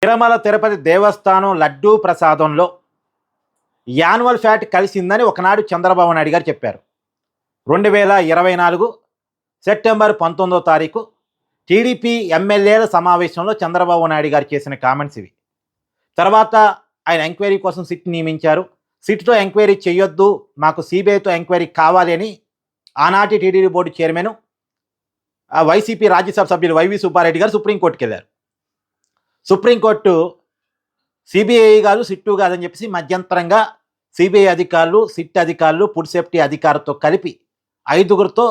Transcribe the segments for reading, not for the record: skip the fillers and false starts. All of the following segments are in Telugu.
తిరుమల తిరుపతి దేవస్థానం లడ్డూ ప్రసాదంలో యాన్యువల్ ఫ్యాట్ కలిసిందని ఒకనాడు చంద్రబాబు నాయుడు గారు చెప్పారు. 2024 సెప్టెంబర్ 19వ తారీఖు టీడీపీ ఎమ్మెల్యేల సమావేశంలో చంద్రబాబు నాయుడు గారు చేసిన కామెంట్స్ ఇవి. తర్వాత ఆయన ఎంక్వైరీ కోసం సిట్ నియమించారు. సిట్తో ఎంక్వైరీ చేయొద్దు, మాకు సిబిఐతో ఎంక్వైరీ కావాలి అని ఆనాటి TDP board chairman YCP Rajya Sabha సభ్యులు వైవి సుబ్బారెడ్డి గారు సుప్రీంకోర్టుకి వెళ్ళారు. సుప్రీంకోర్టు సిబిఐ కాదు, సిట్టు కాదని చెప్పేసి మధ్యంతరంగా సిబిఐ అధికారులు, సిట్ అధికారులు, ఫుడ్ సేఫ్టీ అధికారులతో కలిపి 5గురితో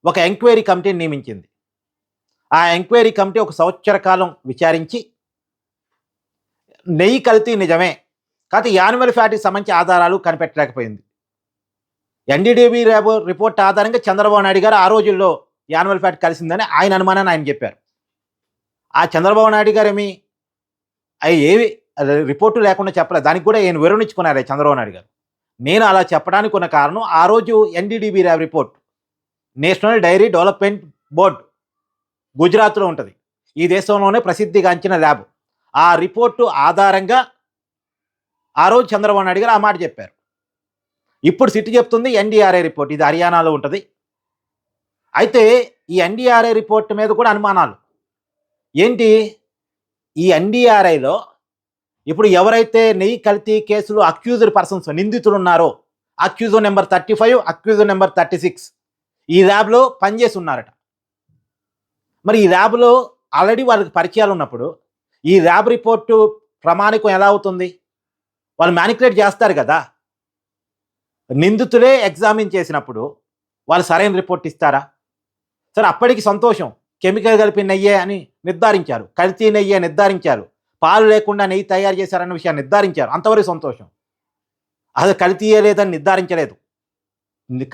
ఒక ఎంక్వైరీ కమిటీని నియమించింది. ఆ ఎంక్వైరీ కమిటీ ఒక సంవత్సర కాలం విచారించి నెయ్యి కల్తీ నిజమే, కాకపోతే యాన్యువల్ ఫ్యాట్కి సంబంధించి ఆధారాలు కనిపెట్టలేకపోయింది. ఎన్డీడీబీ రిపోర్ట్ ఆధారంగా చంద్రబాబు నాయుడు గారు ఆ రోజుల్లో యాన్యువల్ ఫ్యాట్ కలిసిందని ఆయన అనుమానాన్ని ఆయన చెప్పారు. ఆ చంద్రబాబు నాయుడు గారు ఏవి రిపోర్టు లేకుండా చెప్పలేదు. దానికి కూడా ఆయన వివరించుకున్నారు చంద్రబాబు నాయుడు గారు. నేను అలా చెప్పడానికి ఉన్న కారణం, ఆ రోజు NDDB report, national dairy development board, గుజరాత్లో ఉంటుంది. ఈ దేశంలోనే ప్రసిద్ధిగాంచిన ల్యాబ్. ఆ రిపోర్టు ఆధారంగా ఆ రోజు చంద్రబాబు నాయుడు గారు ఆ మాట చెప్పారు. ఇప్పుడు సిట్ చెప్తుంది ఎన్డీఆర్ఐ రిపోర్ట్, ఇది హర్యానాలో ఉంటుంది. అయితే ఈ ఎన్డీఆర్ఐ రిపోర్ట్ మీద కూడా అనుమానాలు ఏంటి? ఈ ఎన్డీఆర్ఐలో ఇప్పుడు ఎవరైతే నెయ్యి కల్తీ కేసులు అక్యూజ్డ్ పర్సన్స్, నిందితులు ఉన్నారో, అక్యూజర్ నెంబర్ 35, అక్యూజర్ నెంబర్ 36 ఈ ల్యాబ్లో పనిచేసి ఉన్నారట. మరి ఈ ల్యాబ్లో ఆల్రెడీ వాళ్ళకి పరిచయాలు ఉన్నప్పుడు ఈ ల్యాబ్ రిపోర్టు ప్రామాణికం ఎలా అవుతుంది? వాళ్ళు మ్యానిపులేట్ చేస్తారు కదా. నిందితులే ఎగ్జామిన్ చేసినప్పుడు వాళ్ళు సరైన రిపోర్ట్ ఇస్తారా? సరే, అప్పటికి సంతోషం, కెమికల్ కలిపి నెయ్యే అని నిర్ధారించారు, కల్తీ నెయ్యే నిర్ధారించారు, పాలు లేకుండా నెయ్యి తయారు చేశారన్న విషయాన్ని నిర్ధారించారు, అంతవరకు సంతోషం. అసలు కల్తీయే లేదని నిర్ధారించలేదు,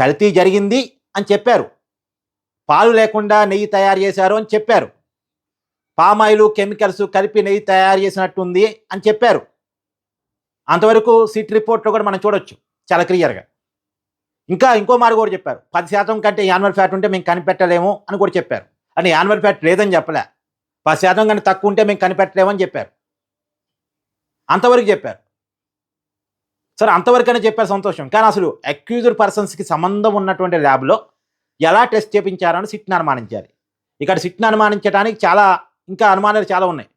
కల్తీ జరిగింది అని చెప్పారు, పాలు లేకుండా నెయ్యి తయారు చేశారు అని చెప్పారు, పామాయిలు కెమికల్స్ కలిపి నెయ్యి తయారు చేసినట్టుంది అని చెప్పారు. అంతవరకు సిట్ రిపోర్ట్లో కూడా మనం చూడొచ్చు చాలా క్లియర్గా. ఇంకో మాట కూడా చెప్పారు, 10% కంటే యాన్యువల్ ఫ్యాట్ ఉంటే మేము కనిపెట్టలేము అని కూడా చెప్పారు. అని యాన్యువల్ ఫ్యాట్ లేదని చెప్పలే, 10% కంటే తక్కువ ఉంటే మేము కనిపెట్టలేమని చెప్పారు. అంతవరకు చెప్పారు. సరే, అంతవరకనే చెప్పారు, సంతోషం. కానీ అసలు అక్యూజ్డ్ పర్సన్స్కి సంబంధం ఉన్నటువంటి ల్యాబ్లో ఎలా టెస్ట్ చేయించారని సిట్ని అనుమానించారు. ఇక్కడ సిట్ని అనుమానించడానికి ఇంకా అనుమానాలు చాలా ఉన్నాయి.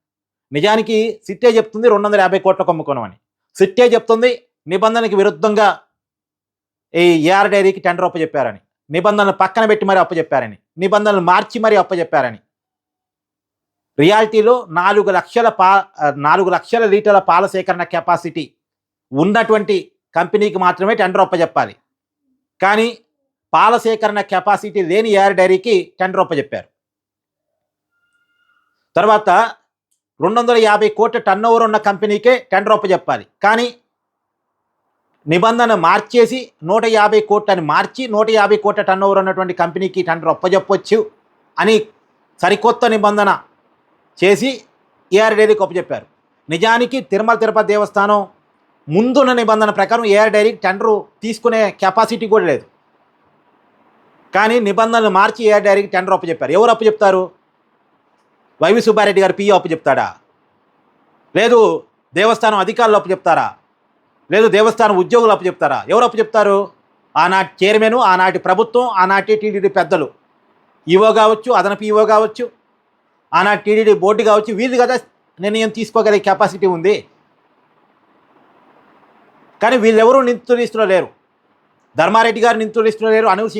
నిజానికి సిట్టే చెప్తుంది 250 కోట్ల కుంభకోణం అని. సిట్టే చెప్తుంది నిబంధనకి విరుద్ధంగా ఈ ఏఆర్ డైరీకి టెండర్ అప్పచెప్పారని, నిబంధనలు పక్కన పెట్టి మరీ అప్పచెప్పారని, నిబంధనలు మార్చి మరీ అప్పచెప్పారని. రియాలిటీలో 4 లక్షల లీటర్ల పాల సేకరణ కెపాసిటీ ఉన్నటువంటి కంపెనీకి మాత్రమే టెండర్ అప్పచెప్పాలి. కానీ పాల సేకరణ కెపాసిటీ లేని ఏఆర్ డైరీకి టెండర్ అప్పచెప్పారు. తర్వాత 250 కోట్ల టర్న్ ఓవర్ ఉన్న కంపెనీకే టెండర్ అప్పచెప్పాలి. కానీ నిబంధన మార్చేసి 150 కోట్లని మార్చి 150 కోట్ల టర్న్ ఓవర్ ఉన్నటువంటి కంపెనీకి టెండర్ అప్పచెప్పొచ్చు అని సరికొత్త నిబంధన చేసి ఏఆర్ డైరీకి అప్పచెప్పారు. నిజానికి తిరుమల తిరుపతి దేవస్థానం ముందున్న నిబంధన ప్రకారం ఏఆర్ డైరీకి టెండరు తీసుకునే కెపాసిటీ కూడా లేదు. కానీ నిబంధనలు మార్చి ఏఆర్ డైరీకి టెండర్ అప్పచెప్పారు. ఎవరు అప్పచెప్తారు? వైవి సుబ్బారెడ్డి గారు పిఓ అప్పచెప్తాడా? లేదు దేవస్థానం అధికారులు అప్పచెప్తారా? లేదు దేవస్థానం ఉద్యోగులు అప్పచెప్తారా? ఎవరు అప్పచెప్తారు? ఆనాటి చైర్మన్, ఆనాటి ప్రభుత్వం, ఆనాటి టీడీడీ పెద్దలు, ఈవో కావచ్చు, అదనపు ఈవో కావచ్చు, ఆనాటి టీడీడీ బోర్డు కావచ్చు, వీళ్ళు కదా నిర్ణయం తీసుకోగలిగే కెపాసిటీ ఉంది. కానీ వీళ్ళెవరూ నిందితుల లిస్టులో లేరు. ధర్మారెడ్డి గారు నిందితుల లిస్టులో లేరు, అనూప్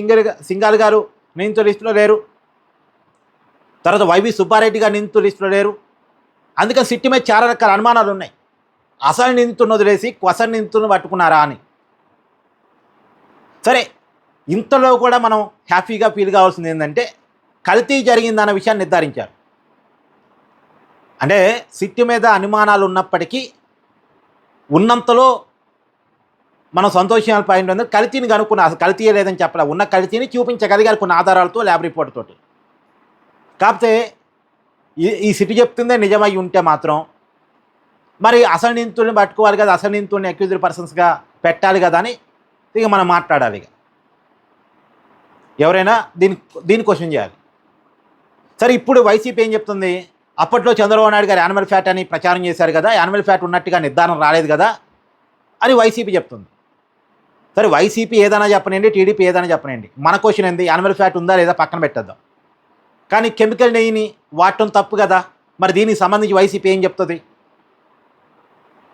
సింఘాల్ గారు నిందితుల లిస్టులో లేరు, తర్వాత వైవి సుబ్బారెడ్డి గారు నిందితుల లిస్టులో లేరు. అందుకని సిట్టి మీద చాలా రకాల అనుమానాలు ఉన్నాయి. అసలు నిందితులను వదిలేసి కొస నిందితులను పట్టుకున్నారా అని. సరే, ఇంతలో కూడా మనం హ్యాపీగా ఫీల్ కావాల్సింది ఏంటంటే కల్తీ జరిగిందన్న విషయాన్ని నిర్ధారించారు. అంటే సిట్టి మీద అనుమానాలు ఉన్నప్పటికీ ఉన్నంతలో మనం సంతోషాల పాయింట్ ఉంది, కల్తీని కనుక్కున్నా. అసలు కల్తీయే లేదని చెప్పలే, ఉన్న కల్తీని చూపించగలిగారు కొన్ని ఆధారాలతో, ల్యాబ్ రిపోర్ట్ తోటి. కాకపోతే ఈ సిటీ చెప్తుందే నిజమై ఉంటే మాత్రం మరి అసలు నిందితుల్ని పట్టుకోవాలి కదా, అసలు నిందితుల్ని అక్యూజ్డ్ పర్సన్స్గా పెట్టాలి కదా అని ఇక మనం మాట్లాడాలి. ఇక ఎవరైనా దీన్ని క్వశ్చన్ చేయాలి. సరే, ఇప్పుడు వైసీపీ ఏం చెప్తుంది? అప్పట్లో చంద్రబాబు నాయుడు గారు యానిమల్ ఫ్యాట్ అని ప్రచారం చేశారు కదా, యానిమల్ ఫ్యాట్ ఉన్నట్టుగా నిర్ధారణ రాలేదు కదా అని వైసీపీ చెప్తుంది. సరే వైసీపీ ఏదైనా చెప్పనండి, టీడీపీ ఏదైనా చెప్పనండి, మన క్వశ్చన్ ఏంది, యానిమల్ ఫ్యాట్ ఉందా లేదా పక్కన పెట్టేద్దాం. కానీ కెమికల్ నెయ్యిని వాడటం తప్పు కదా, మరి దీనికి సంబంధించి వైసీపీ ఏం చెప్తుంది,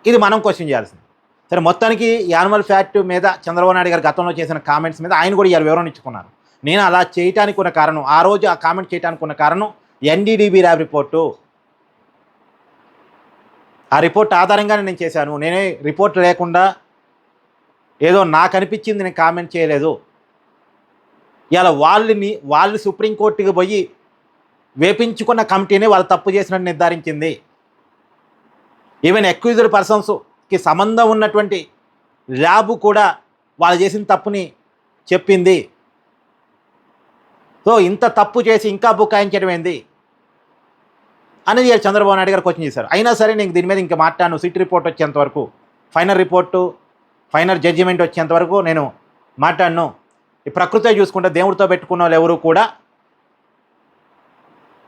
ఇది మనం క్వశ్చన్ చేయాల్సింది. సరే మొత్తానికి యానిమల్ ఫ్యాట్ మీద చంద్రబాబు నాయుడు గారు గతంలో చేసిన కామెంట్స్ మీద ఆయన కూడా ఇవాళ వివరణ ఇచ్చుకున్నారు. నేను అలా చేయటానికి ఉన్న కారణం, ఆ రోజు ఆ కామెంట్ చేయడానికి ఉన్న కారణం ఎన్డీడీబీ ల్యాబ్ రిపోర్టు. ఆ రిపోర్ట్ ఆధారంగానే నేను చేశాను. నేనే రిపోర్ట్ లేకుండా ఏదో నాకు అనిపించింది నేను కామెంట్ చేయలేదు. ఇలా వాళ్ళు సుప్రీంకోర్టుకి పోయి వేపించుకున్న కమిటీనే వాళ్ళు తప్పు చేసినట్టు నిర్ధారించింది. ఈవెన్ అక్యూజ్డ్ పర్సన్స్కి సంబంధం ఉన్నటువంటి ల్యాబ్ కూడా వాళ్ళు చేసిన తప్పుని చెప్పింది. సో ఇంత తప్పు చేసి ఇంకా బుకాయించడం ఏంది అనేది చంద్రబాబు నాయుడు గారు క్వశ్చన్ చేశారు. అయినా సరే నేను దీని మీద ఇంకా మాట్లాడను. సిట్ రిపోర్ట్ వచ్చేంత వరకు, ఫైనల్ జడ్జిమెంట్ వచ్చేంత వరకు నేను మాట్లాడను. ఈ ప్రకృతి చూసుకుంటే దేవుడితో పెట్టుకున్న వాళ్ళు ఎవరు కూడా,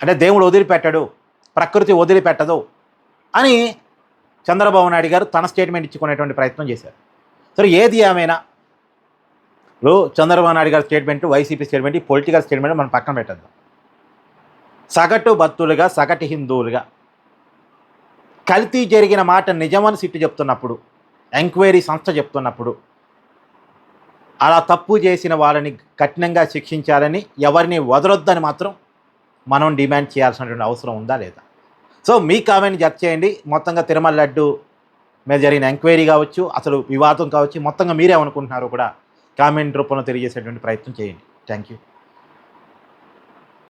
అంటే దేవుడు వదిలిపెట్టడు, ప్రకృతి వదిలిపెట్టదు అని చంద్రబాబు నాయుడు గారు తన స్టేట్మెంట్ ఇచ్చుకునేటువంటి ప్రయత్నం చేశారు. సరే ఏది ఏమైనా చంద్రబాబు నాయుడు గారి స్టేట్మెంట్, వైసీపీ స్టేట్మెంట్, ఈ పొలిటికల్ స్టేట్మెంట్ మనం పక్కన పెట్టద్దాం. సగటు భక్తులుగా, సగటు హిందువులుగా కల్తీ జరిగిన మాట నిజమని సిట్టు చెప్తున్నప్పుడు, ఎంక్వైరీ సంస్థ చెప్తున్నప్పుడు, అలా తప్పు చేసిన వాళ్ళని కఠినంగా శిక్షించాలని, ఎవరిని వదలొద్దని మాత్రం మనం డిమాండ్ చేయాల్సినటువంటి అవసరం ఉందా లేదా? సో మీ కామెంట్ జడ్జ్ చేయండి. మొత్తంగా తిరుమల లడ్డు మీద జరిగిన ఎంక్వైరీ కావచ్చు, అసలు వివాదం కావచ్చు, మొత్తంగా మీరేమనుకుంటున్నారో కూడా కామెంట్ రూపంలో తెలియజేసేటువంటి ప్రయత్నం చేయండి. Thank you.